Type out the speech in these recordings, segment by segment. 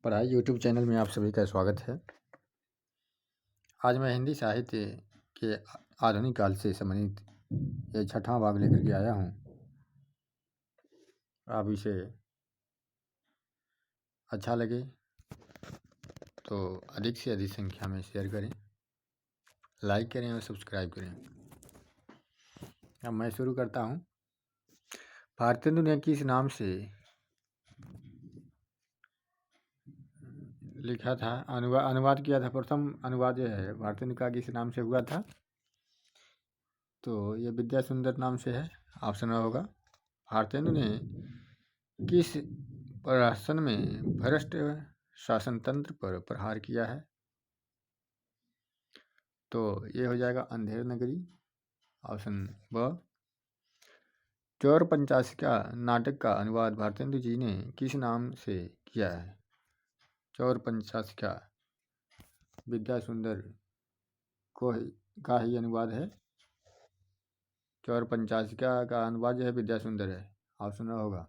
पढ़ाई YouTube channel में आप सभी का स्वागत है। आज मैं हिंदी साहित्य के आधुनिक काल से संबंधित ये छठवां भाग लेकर के आया हूँ। आप इसे अच्छा लगे तो अधिक से अधिक संख्या में शेयर करें, लाइक करें और सब्सक्राइब करें। अब मैं शुरू करता हूँ। भारतेंदु ने किस नाम से लिखा था, अनुवाद किया था? प्रथम अनुवाद जो है भारतेंदु का किस नाम से हुआ था? तो ये विद्या सुंदर नाम से है। ऑप्शन होगा। भारतेंदु ने किस प्रहसन में भ्रष्ट शासन तंत्र पर प्रहार किया है? तो ये हो जाएगा अंधेर नगरी। ऑप्शन ब। चोर पंचाशिका नाटक का अनुवाद भारतेंदु जी ने किस नाम से किया है? चोर पंचाशिका विद्या सुंदर का ही अनुवाद है। चोर पंचाशिका का अनुवाद जो है विद्या सुंदर है। ऑप्शन होगा।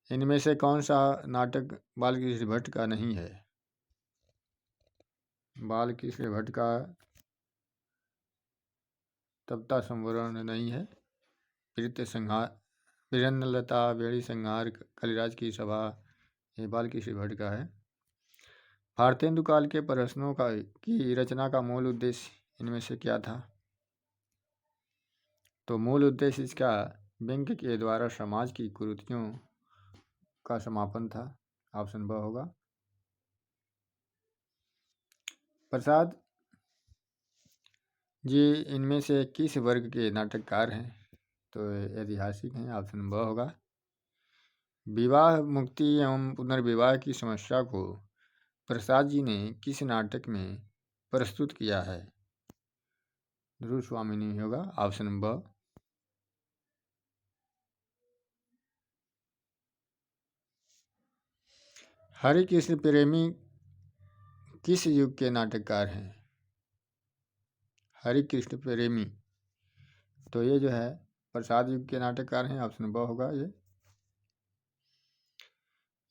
इनमें से कौन सा नाटक बालकृष्ण भट्ट का नहीं है? बालकृष्ण भट्ट का तप्ता संवरण नहीं है। प्रीत संहार, वीरेंद्रलता, बेड़ी संहार, कलिराज की सभा, ये बालकृष्ण भट्ट का है। भारतेंदु काल के प्रहसनों की रचना का मूल उद्देश्य इनमें से क्या था? तो मूल उद्देश्य इसका व्यंग्य के द्वारा समाज की कुरीतियों का समापन था। ऑप्शन ब होगा। प्रसाद जी इनमें से किस वर्ग के नाटककार हैं? तो ऐतिहासिक हैं। ऑप्शन ब होगा। विवाह मुक्ति एवं पुनर्विवाह की समस्या को प्रसाद जी ने किस नाटक में प्रस्तुत किया है? ध्रुव स्वामिनी होगा। ऑप्शन ब। हरिकृष्ण प्रेमी किस युग के नाटककार हैं? हरिकृष्ण प्रेमी तो ये जो है प्रसाद युग के नाटककार हैं। ऑप्शन ब होगा। ये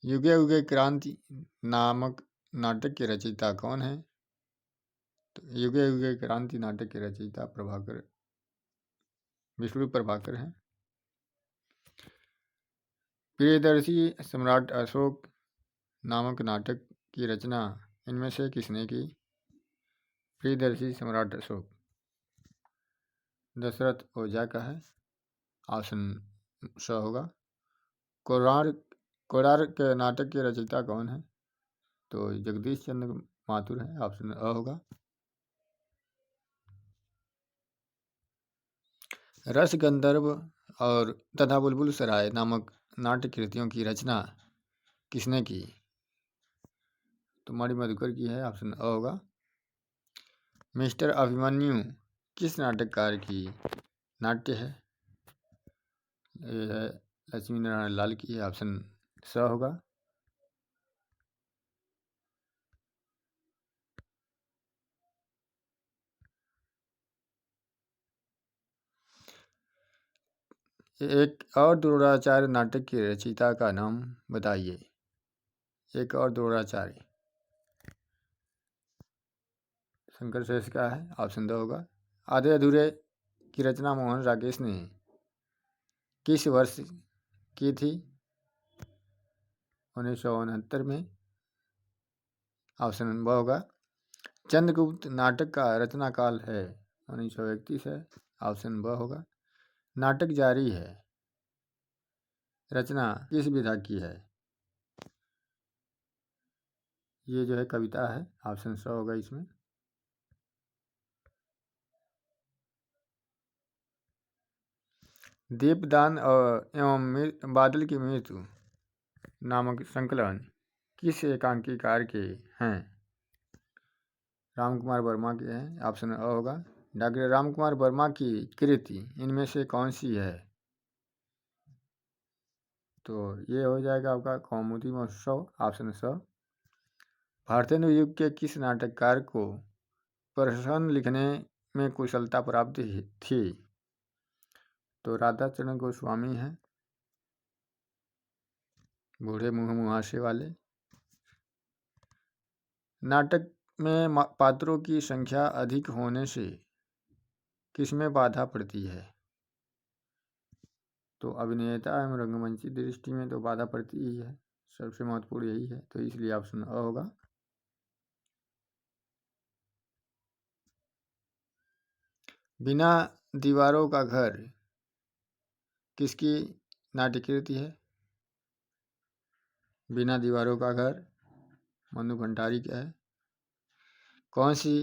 युगे युगे क्रांति नामक नाटक के रचयिता कौन है? तो युगे युगे क्रांति नाटक के रचयिता प्रभाकर, विष्णु प्रभाकर हैं। प्रियदर्शी सम्राट अशोक नामक नाटक की रचना इनमें से किसने की? प्रियदर्शी सम्राट अशोक दशरथ ओझा का है। ऑप्शन स होगा। कोणार्क के नाटक के रचयिता कौन है? तो जगदीश चंद्र माथुर है। ऑप्शन अ होगा। रस गंधर्व और तथा बुलबुल सराय नामक नाट्य कृतियों की रचना किसने की? तो मणि मधुकर की है। ऑप्शन अ होगा। मिस्टर अभिमन्यु किस नाटककार की नाट्य है? ये है लक्ष्मी नारायण लाल की है। ऑप्शन स होगा। एक और द्रोणाचार्य नाटक के रचयिता का नाम बताइए। एक और द्रोणाचार्य शंकर शेष का है। ऑप्शन द होगा। आधे अधूरे की रचना मोहन राकेश ने किस वर्ष की थी? 1969 में। ऑप्शन ब होगा। चंद्रगुप्त नाटक का रचना काल है 1931 है। ऑप्शन ब होगा। नाटक जारी है रचना किस विधा की है? ये जो है कविता है। ऑप्शन स होगा इसमें। दीपदान और एवं बादल की मृत्यु नामक संकलन किस एकांकीकार के हैं? राम कुमार वर्मा के हैं। ऑप्शन अ होगा। डॉक्टर राम कुमार वर्मा की कृति इनमें से कौन सी है? तो ये हो जाएगा आपका कौमुदी महोत्सव। ऑप्शन स। भारतेंदु युग के किस नाटककार को प्रहसन लिखने में कुशलता प्राप्त थी? तो राधा चरण गोस्वामी हैं, बूढ़े मुँह मुहासे वाले। नाटक में पात्रों की संख्या अधिक होने से किसमें बाधा पड़ती है? तो अभिनेता एवं रंगमंची दृष्टि में तो बाधा पड़ती ही है, सबसे महत्वपूर्ण यही है, तो इसलिए ऑप्शन अ होगा। बिना दीवारों का घर किसकी नाट्यकृति है? बिना दीवारों का घर मनु भंडारी का है। कौन सी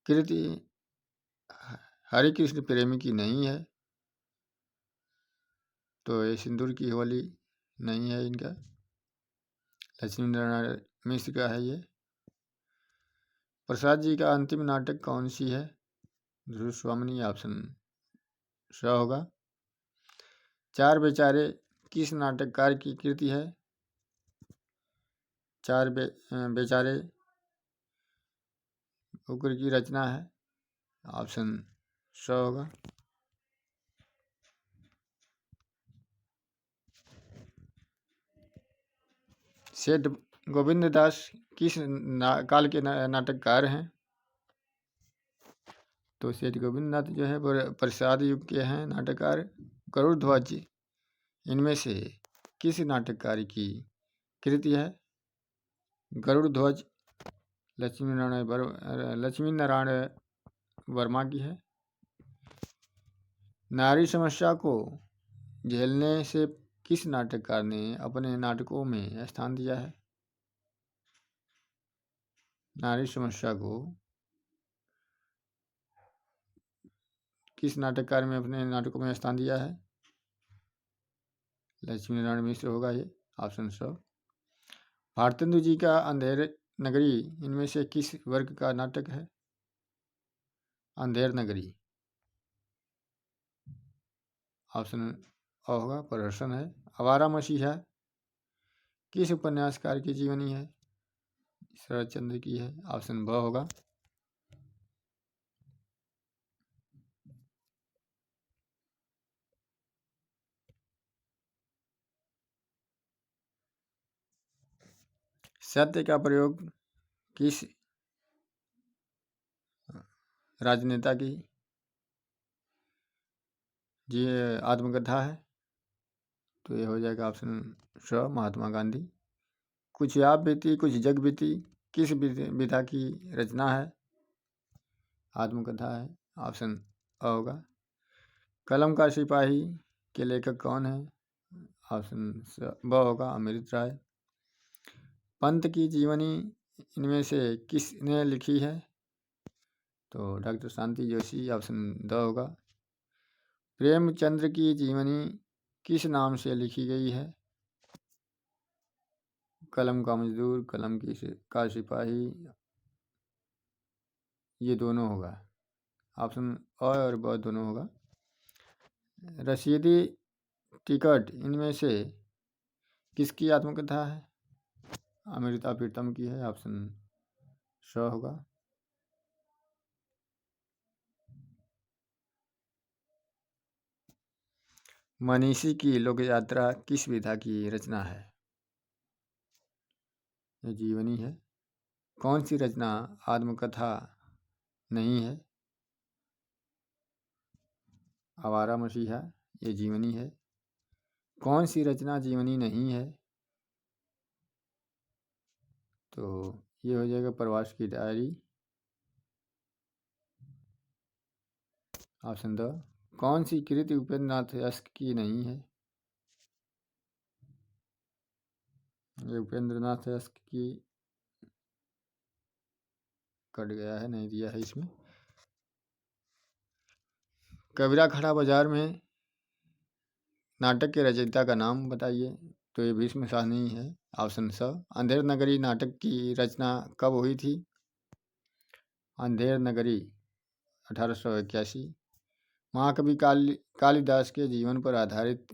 कृति हरिकृष्ण प्रेमी की नहीं है? तो ये सिंदूर की होली नहीं है इनका, लक्ष्मी नारायण मिश्र का है ये। प्रसाद जी का अंतिम नाटक कौन सी है? ध्रुव स्वामिनी, ऑप्शन स होगा। चार बेचारे किस नाटककार की कृति है? चार बेचारे उग्र की रचना है, ऑप्शन स होगा। सेठ गोविंद दास किस काल के नाटककार हैं? तो सेठ गोविंद नाथ जो है प्रसाद युग के हैं नाटककार। गरुड़ ध्वज इनमें से किस नाटककार की कृति है? गरुड़ ध्वज लक्ष्मी नारायण वर्मा की है। नारी समस्या को झेलने से किस नाटककार ने अपने नाटकों में स्थान दिया है? नारी समस्या को किस नाटककार में अपने नाटकों में स्थान दिया है? लक्ष्मी नारायण मिश्र होगा ये, ऑप्शन स। भारतेंदु जी का अंधेर नगरी इनमें से किस वर्ग का नाटक है? अंधेर नगरी, ऑप्शन अ होगा, प्रहसन है। आवारा मसीहा किस उपन्यासकार की जीवनी है? शरद चंद्र की है, ऑप्शन ब होगा। सत्य का प्रयोग किस राजनेता की जी आत्मकथा है? तो ये हो जाएगा ऑप्शन स, महात्मा गांधी। कुछ आप बीती कुछ जग बीती किस विधा की रचना है? आत्मकथा है, ऑप्शन अ होगा। कलम का सिपाही के लेखक कौन है? ऑप्शन ब होगा, अमृत राय। पंत की जीवनी इनमें से किसने लिखी है? तो doctor Shanti Joshi, option the होगा। प्रेमचंद्र की जीवनी किस नाम से लिखी गई है? कलम का मजदूर, कलम का सिपाही, ये दोनों होगा, ऑप्शन अ और ब दोनों होगा। रसीदी टिकट इनमें से किसकी आत्मकथा है? अमृता प्रीतम की है, ऑप्शन स होगा। मनीषी की लोक यात्रा किस विधा की रचना है? ये जीवनी है। कौन सी रचना आत्मकथा नहीं है? आवारा मसीहा, ये जीवनी है। कौन सी रचना जीवनी नहीं है? तो ये हो जाएगा प्रवास की डायरी, ऑप्शन द। कौन सी कृति उपेंद्र नाथ यस्क की नहीं है? ये उपेंद्र नाथ यस्क की कट गया है, नहीं दिया है इसमें। कबीरा खड़ा बाजार में नाटक के रचयिता का नाम बताइए? तो ये भीष्म साहनी है, ऑप्शन स। अंधेर नगरी नाटक की रचना कब हुई थी? अंधेर नगरी 1881। महाकवि कालिदास के जीवन पर आधारित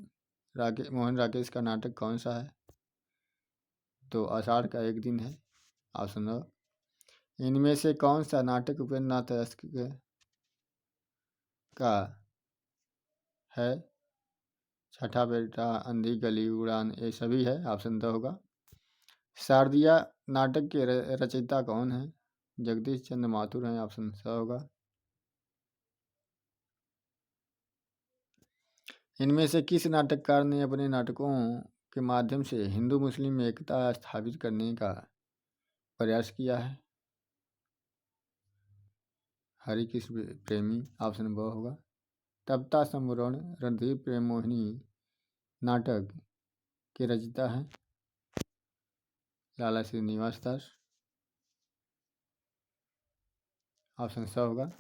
मोहन राकेश का नाटक कौन सा है? तो आषाढ़ का एक दिन है, ऑप्शन अ। इनमें से कौन सा नाटक उपेंद्र नाथ यस्क का है? छठा बेटा, अंधी गली, उड़ान, ये सभी है, ऑप्शन द होगा। शारदिया नाटक के रचयिता कौन है? जगदीश चंद्र माथुर हैं, ऑप्शन स होगा। इनमें से किस नाटककार ने अपने नाटकों के माध्यम से हिंदू मुस्लिम एकता स्थापित करने का प्रयास किया है? हरिकृष्ण प्रेमी, ऑप्शन ब होगा। तप्ता संवरण रणधीर प्रेम मोहिनी नाटक के रचयिता हैं लाला श्रीनिवास दास, ऑप्शन स होगा।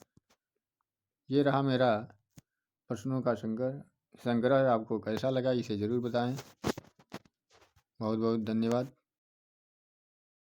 ये रहा मेरा प्रश्नों का संग्रह। आपको कैसा लगा इसे ज़रूर बताएं। बहुत बहुत धन्यवाद।